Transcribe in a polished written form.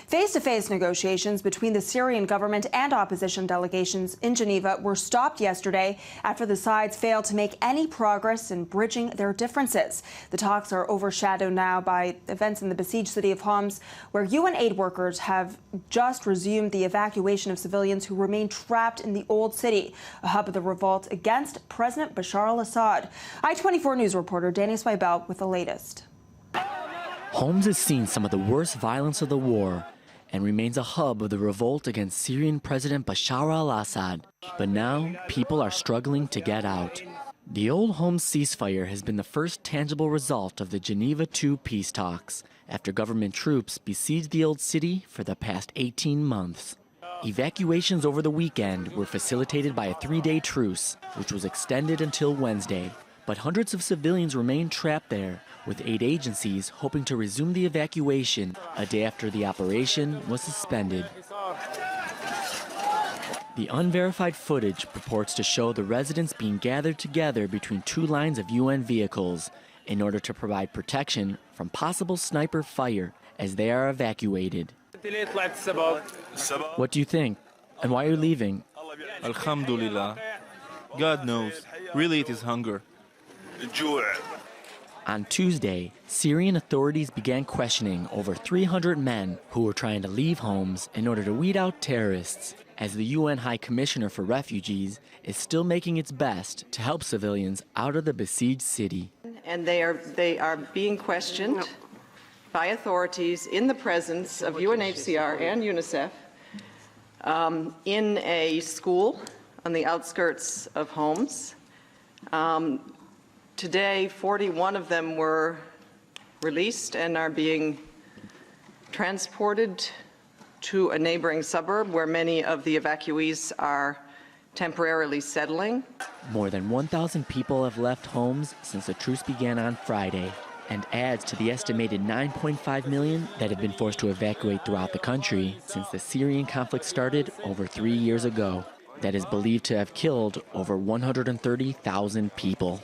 Face-to-face negotiations between the Syrian government and opposition delegations in Geneva were stopped yesterday after the sides failed to make any progress in bridging their differences. The talks are overshadowed now by events in the besieged city of Homs, where UN aid workers have just resumed the evacuation of civilians who remain trapped in the old city, a hub of the revolt against President Bashar al-Assad. i24News reporter Danny Swibel with the latest. Homs has seen some of the worst violence of the war and remains a hub of the revolt against Syrian President Bashar al-Assad. But now, people are struggling to get out. The old Homs ceasefire has been the first tangible result of the Geneva II peace talks, after government troops besieged the old city for the past 18 months. Evacuations over the weekend were facilitated by a 3-day truce, which was extended until Wednesday. But hundreds of civilians remain trapped there, with aid agencies hoping to resume the evacuation a day after the operation was suspended. The unverified footage purports to show the residents being gathered together between two lines of UN vehicles in order to provide protection from possible sniper fire as they are evacuated. What do you think? And why are you leaving? Alhamdulillah. God knows. Really, it is hunger. On Tuesday, Syrian authorities began questioning over 300 men who were trying to leave Homs in order to weed out terrorists, as the UN High Commissioner for Refugees is still making its best to help civilians out of the besieged city. And they are being questioned by authorities in the presence of UNHCR and UNICEF in a school on the outskirts of Homs. Today, 41 of them were released and are being transported to a neighboring suburb where many of the evacuees are temporarily settling. More than 1,000 people have left Homs since the truce began on Friday, and adds to the estimated 9.5 million that have been forced to evacuate throughout the country since the Syrian conflict started over 3 years ago. That is believed to have killed over 130,000 people.